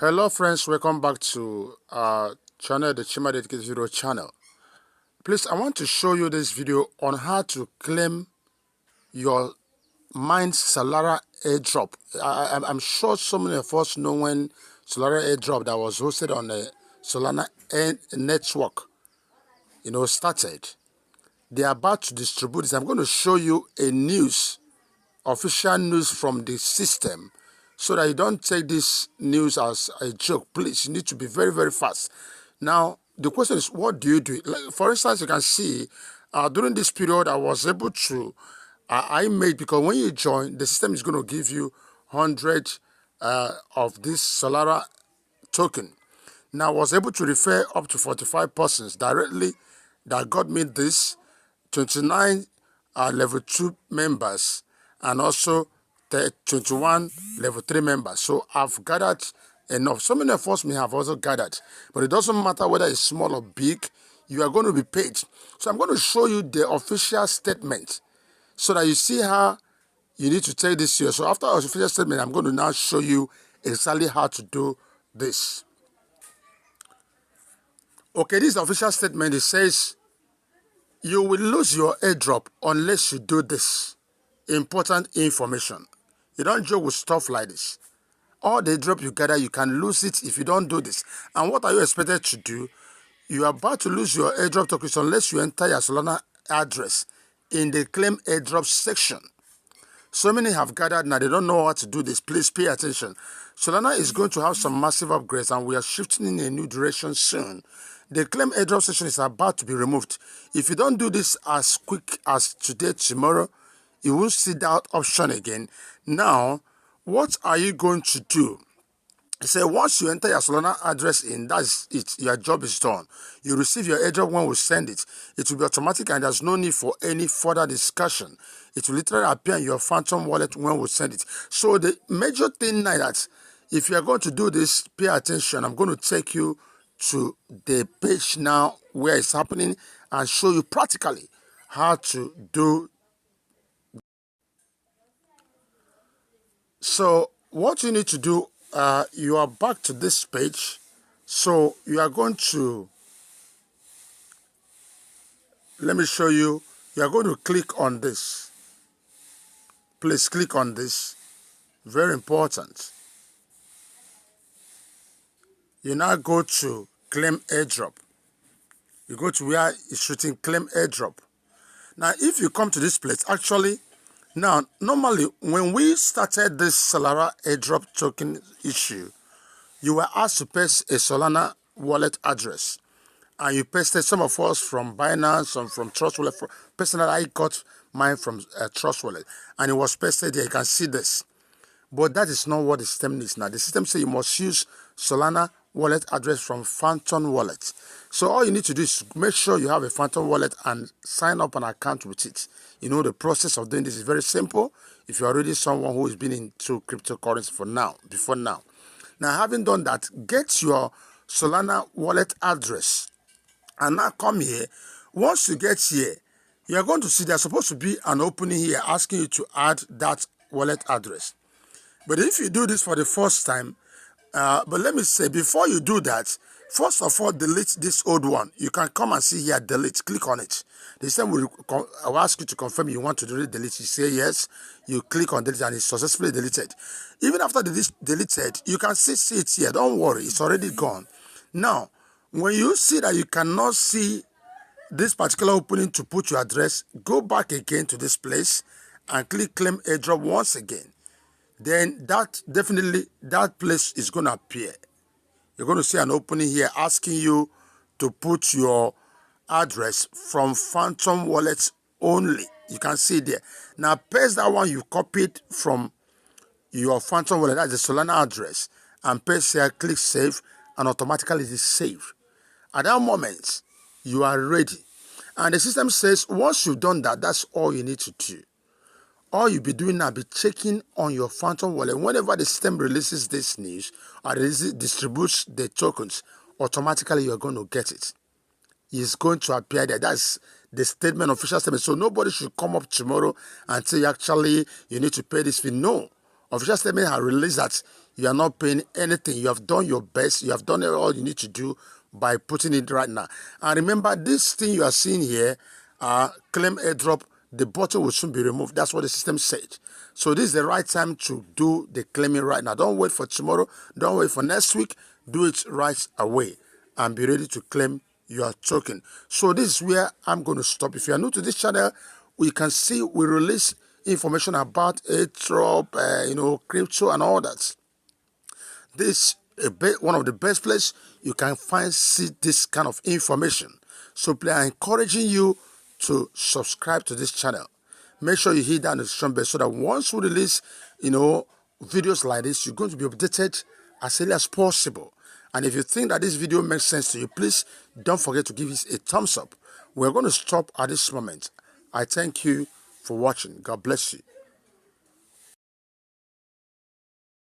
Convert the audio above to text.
Hello friends, welcome back to our channel, the Chima Dedicated Video channel. Please, I want to show you this video on how to claim your Mind Solara Airdrop. I'm sure so many of us know when Solara Airdrop that was hosted on the Solana network, started. They are about to distribute this. I'm going to show you official news from the system, so that you don't take this news as a joke. Please, you need to be very, very fast. Now, the question is, what do you do? Like, for instance, you can see during this period, I was able to, I made, because when you join, the system is going to give you 100 of this Solara token. Now, I was able to refer up to 45 persons directly that got me this, 29 level 2 members, and also 21 level 3 members. So I've gathered enough. So many of us may have also gathered, but it doesn't matter whether it's small or big, you are going to be paid. So I'm going to show you the official statement so that you see how you need to take this here. So after our official statement, I'm going to now show you exactly how to do this. Okay, this is the official statement. It says, you will lose your airdrop unless you do this. Important information. You don't joke with stuff like this. All the airdrop you gather, you can lose it if you don't do this. And what are you expected to do? You are about to lose your airdrop tokens unless you enter your Solana address in the Claim Airdrop section. So many have gathered now, they don't know how to do this. Please pay attention. Solana is going to have some massive upgrades, and we are shifting in a new direction soon. The Claim Airdrop section is about to be removed. If you don't do this as quick as today, tomorrow, you won't see that option again. Now, what are you going to do? Say, once you enter your Solana address in, that's it. Your job is done. You receive your airdrop when we send it. It will be automatic, and there's no need for any further discussion. It will literally appear in your Phantom wallet when we send it. So the major thing now that if you are going to do this, pay attention. I'm going to take you to the page now where it's happening and show you practically how to do. So what you need to do, you are back to this page. So you are going to, let me show you, you are going to click on this. Please click on this. Very important. You now go to Claim Airdrop. You go to where it's written Claim Airdrop. Now, if you come to this place, actually, now, normally, when we started this Solara Airdrop token issue, you were asked to paste a Solana wallet address. And you pasted, some of us from Binance, some from Trust Wallet. Personally, I got mine from Trust Wallet. And it was pasted there. You can see this. But that is not what the system needs now. The system says you must use Solana wallet address from Phantom Wallet. So all you need to do is make sure you have a Phantom Wallet and sign up an account with it. You know, the process of doing this is very simple if you're already someone who has been into cryptocurrency before now. Now, having done that, get your Solana wallet address and now come here. Once you get here, you're going to see there's supposed to be an opening here asking you to add that wallet address. But if you do this for the first time, but let me say, before you do that, first of all, delete this old one. You can come and see here, delete, click on it. The system will ask you to confirm you want to delete. You say yes, you click on delete, and it's successfully deleted. Even after this deleted, you can see it here. Don't worry, it's already gone. Now, when you see that you cannot see this particular opening to put your address, go back again to this place and click Claim Airdrop once again. Then that place is going to appear. You're going to see an opening here asking you to put your address from Phantom Wallet only. You can see there. Now paste that one you copied from your Phantom Wallet, that's the Solana address, and paste here, click Save, and automatically it is saved. At that moment, you are ready. And the system says once you've done that, that's all you need to do. All you'll be doing now, be checking on your Phantom Wallet. Whenever the system releases this news or distributes the tokens, automatically you're going to get it. It's going to appear there. That's the statement, official statement. So nobody should come up tomorrow and say, actually, you need to pay this fee. No. Official statement has released that You are not paying anything. You have done your best. You have done all you need to do by putting it right now. And remember, this thing you are seeing here, Claim Airdrop, the button will soon be removed. That's what the system said. So this is the right time to do the claiming right now. Don't wait for tomorrow. Don't wait for next week. Do it right away and be ready to claim your token. So this is where I'm going to stop. If you are new to this channel, we can see we release information about airdrop, crypto and all that. This is one of the best places you can see this kind of information. So please, I'm encouraging you to subscribe to this channel. Make sure you hit that notification bell so that once we release, videos like this, you're going to be updated as early as possible. And if you think that this video makes sense to you, please don't forget to give it a thumbs up. We're going to stop at this moment. I thank you for watching. God bless you.